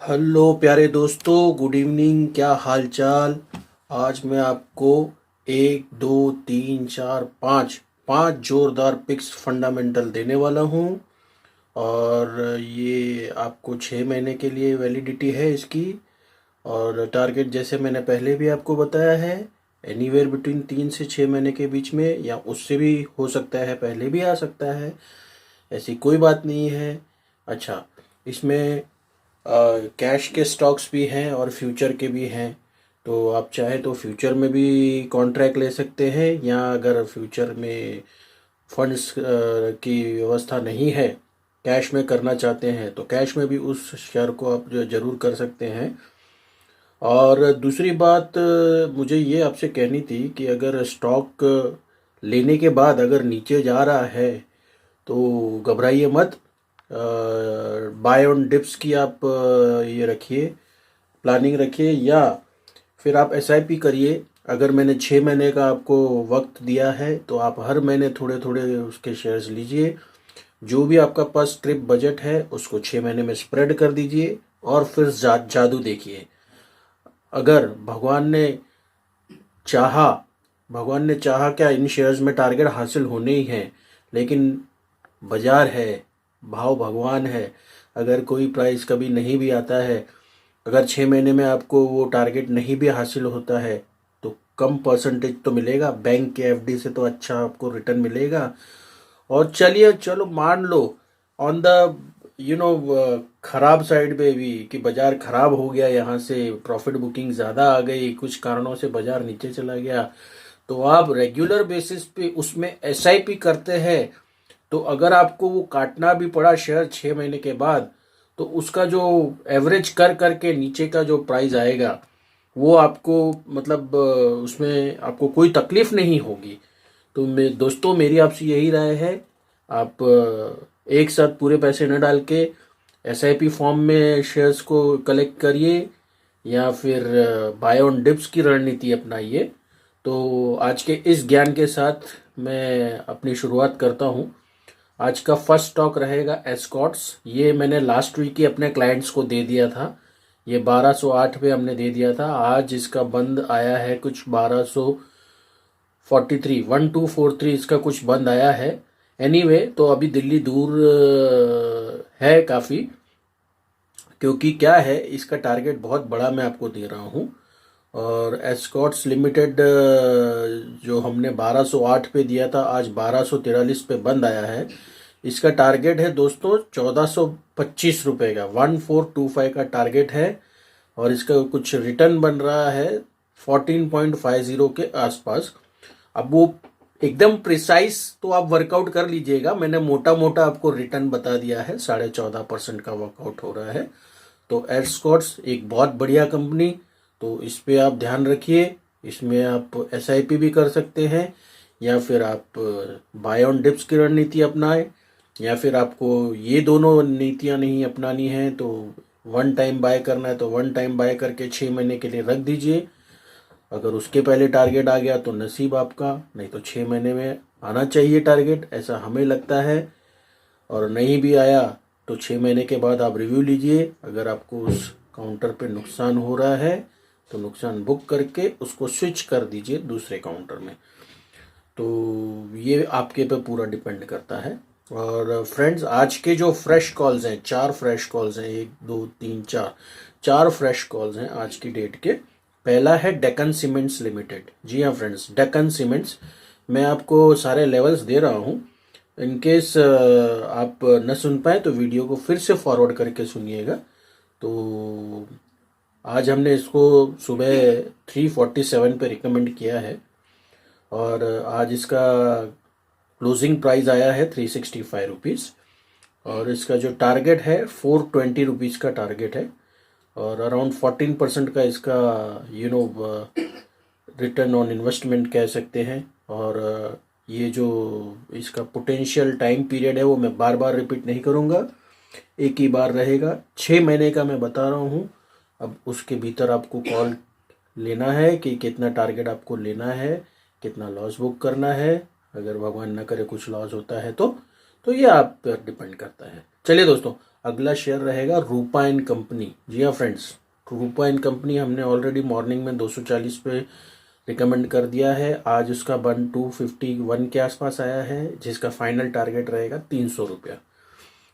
Hello प्यारे दोस्तों, good evening. क्या हाल चाल। आज मैं आपको एक दो तीन चार पाँच पांच जोरदार पिक्स फंडामेंटल देने वाला हूँ। और ये आपको 6 महीने के लिए वैलिडिटी है इसकी। और टारगेट जैसे मैंने पहले भी आपको बताया है, एनीवेयर बिटवीन 3 से 6 महीने के बीच में, या उससे भी हो सकता है, पहले भी आ सकता है, ऐसी कोई बात नहीं है। अच्छा, इसमें कैश के स्टॉक्स भी हैं और फ्यूचर के भी हैं। तो आप चाहे तो फ्यूचर में भी कॉन्ट्रैक्ट ले सकते हैं, या अगर फ्यूचर में फंड्स की व्यवस्था नहीं है, कैश में करना चाहते हैं, तो कैश में भी उस शेयर को आप जो ज़रूर कर सकते हैं। और दूसरी बात मुझे ये आपसे कहनी थी कि अगर स्टॉक लेने के बाद अगर नीचे जा रहा है तो घबराइए मत। बाय ऑन डिप्स की आप ये रखिए, प्लानिंग रखिए, या फिर आप एसआईपी करिए। अगर मैंने 6 महीने का आपको वक्त दिया है तो आप हर महीने थोड़े थोड़े उसके शेयर्स लीजिए। जो भी आपका पास ट्रिप बजट है उसको 6 महीने में स्प्रेड कर दीजिए, और फिर जादू देखिए। अगर चाहा भगवान ने चाहा क्या, इन शेयर्स में टारगेट हासिल होने ही हैं। लेकिन बाजार है, भाव भगवान है। अगर कोई प्राइस कभी नहीं भी आता है, अगर 6 महीने में आपको वो टारगेट नहीं भी हासिल होता है, तो कम परसेंटेज तो मिलेगा, बैंक के एफडी से तो अच्छा आपको रिटर्न मिलेगा। और चलो मान लो, ऑन द खराब साइड पे भी, कि बाजार खराब हो गया, यहाँ से प्रॉफिट बुकिंग ज़्यादा आ गई, कुछ कारणों से बाजार नीचे चला गया, तो आप रेगुलर बेसिस पे उसमें एसआईपी करते हैं। तो अगर आपको वो काटना भी पड़ा शेयर 6 महीने के बाद, तो उसका जो एवरेज कर करके नीचे का जो प्राइस आएगा, वो आपको मतलब उसमें आपको कोई तकलीफ नहीं होगी। तो दोस्तों, मेरी आपसे यही राय है, आप एक साथ पूरे पैसे न डाल के एसआईपी फॉर्म में शेयर्स को कलेक्ट करिए, या फिर बाय ऑन डिप्स की रणनीति अपनाइए। तो आज के इस ज्ञान के साथ मैं अपनी शुरुआत करता हूँ। आज का फर्स्ट स्टॉक रहेगा एस्कॉर्ट्स। ये मैंने लास्ट वीक ही अपने क्लाइंट्स को दे दिया था। ये 1208 पे हमने दे दिया था। आज इसका बंद आया है कुछ 1243, 1243 इसका कुछ बंद आया है। एनीवे, तो अभी दिल्ली दूर है काफ़ी, क्योंकि क्या है, इसका टारगेट बहुत बड़ा मैं आपको दे रहा हूँ। और एस्कॉर्ट्स लिमिटेड जो हमने 1208 पे दिया था, आज 1243 पे बंद आया है। इसका टारगेट है दोस्तों 1425 रुपये का, 1425 का टारगेट है। और इसका कुछ रिटर्न बन रहा है 14.50 के आसपास। अब वो एकदम प्रिसाइज तो आप वर्कआउट कर लीजिएगा, मैंने मोटा मोटा आपको रिटर्न बता दिया है, 14.5% का वर्कआउट हो रहा है। तो एस्कॉर्ट्स एक बहुत बढ़िया कंपनी, तो इस पे आप ध्यान रखिए। इसमें आप एसआईपी भी कर सकते हैं, या फिर आप बाय ऑन डिप्स की रणनीति अपनाएं, या फिर आपको ये दोनों नीतियां नहीं अपनानी है तो वन टाइम बाय करना है तो वन टाइम बाय करके 6 महीने के लिए रख दीजिए। अगर उसके पहले टारगेट आ गया तो नसीब आपका, नहीं तो 6 महीने में आना चाहिए टारगेट, ऐसा हमें लगता है। और नहीं भी आया तो 6 महीने के बाद आप रिव्यू लीजिए। अगर आपको उस काउंटर पे नुकसान हो रहा है तो नुकसान बुक करके उसको स्विच कर दीजिए दूसरे काउंटर में। तो ये आपके पे पूरा डिपेंड करता है। और फ्रेंड्स, आज के जो फ्रेश कॉल्स हैं, 4 फ्रेश कॉल्स हैं, 1 2 3 4, 4 फ्रेश कॉल्स हैं आज की डेट के। पहला है डेक्कन सीमेंट्स लिमिटेड। जी हाँ फ्रेंड्स, डेक्कन सीमेंट्स। मैं आपको सारे लेवल्स दे रहा हूँ। इन केस आप न सुन पाए तो वीडियो को फिर से फॉरवर्ड करके सुनिएगा। तो आज हमने इसको सुबह 347 पे रिकमेंड किया है, और आज इसका क्लोजिंग प्राइस आया है 365 रुपीज़। और इसका जो टारगेट है 420 रुपीज़ का टारगेट है, और अराउंड 14% का इसका रिटर्न ऑन इन्वेस्टमेंट कह सकते हैं। और ये जो इसका पोटेंशियल टाइम पीरियड है वो मैं बार बार रिपीट नहीं करूँगा, एक ही बार रहेगा, 6 महीने का मैं बता रहा हूँ। अब उसके भीतर आपको कॉल लेना है कि कितना टारगेट आपको लेना है, कितना लॉस बुक करना है। अगर भगवान न करे कुछ लॉस होता है तो ये आप पर डिपेंड करता है। चलिए दोस्तों, अगला शेयर रहेगा रूपा एंड कंपनी। जी हाँ फ्रेंड्स, रूपा एंड कंपनी हमने ऑलरेडी मॉर्निंग में 240 पे रिकमेंड कर दिया है। आज उसका बन 251 के आसपास आया है, जिसका फाइनल टारगेट रहेगा 300 रुपया।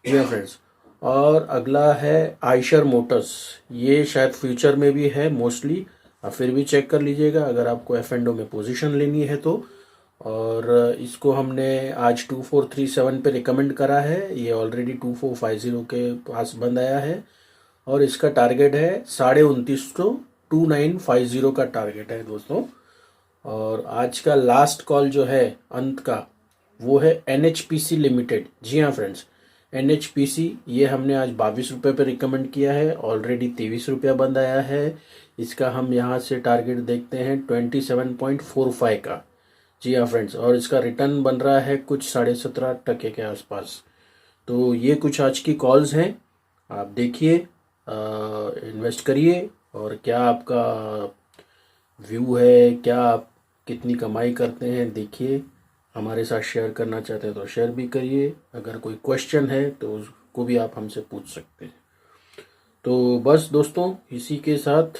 जी हाँ फ्रेंड्स, और अगला है आयशर मोटर्स। ये शायद फ्यूचर में भी है मोस्टली, आप फिर भी चेक कर लीजिएगा अगर आपको एफ एंड ओ में पोजीशन लेनी है तो। और इसको हमने आज 2437 पे रिकमेंड करा है, ये ऑलरेडी 2450 के पास बंद आया है और इसका टारगेट है 29.5 तो 2950 का टारगेट है दोस्तों। और आज का लास्ट कॉल जो है अंत का, वो है एनएचपीसी लिमिटेड। जी हाँ फ्रेंड्स, एनएचपीसी ये हमने आज 22 रुपये पे रिकमेंड किया है, ऑलरेडी 23 रुपया बंद आया है। इसका हम यहाँ से टारगेट देखते हैं 27.45 का। जी हाँ फ्रेंड्स, और इसका रिटर्न बन रहा है कुछ 17.5% के आसपास। तो ये कुछ आज की कॉल्स हैं, आप देखिए, इन्वेस्ट करिए, और क्या आपका व्यू है, क्या आप कितनी कमाई करते हैं देखिए। हमारे साथ शेयर करना चाहते हैं तो शेयर भी करिए, अगर कोई क्वेश्चन है तो उसको भी आप हमसे पूछ सकते हैं। तो बस दोस्तों, इसी के साथ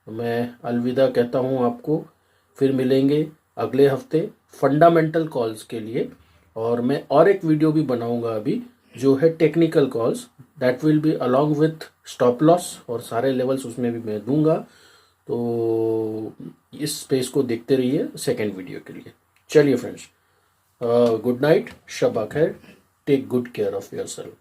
मैं अलविदा कहता हूँ आपको। फिर मिलेंगे अगले हफ्ते फंडामेंटल कॉल्स के लिए, और मैं और एक वीडियो भी बनाऊंगा अभी जो है technical calls, that will be along with stop loss, और सारे लेवल्स उसमें भी मैं दूंगा। तो इस स्पेस को देखते रहिए सेकेंड वीडियो के लिए। चलिए फ्रेंड्स, गुड नाइट, शब खैर, take good care of your self.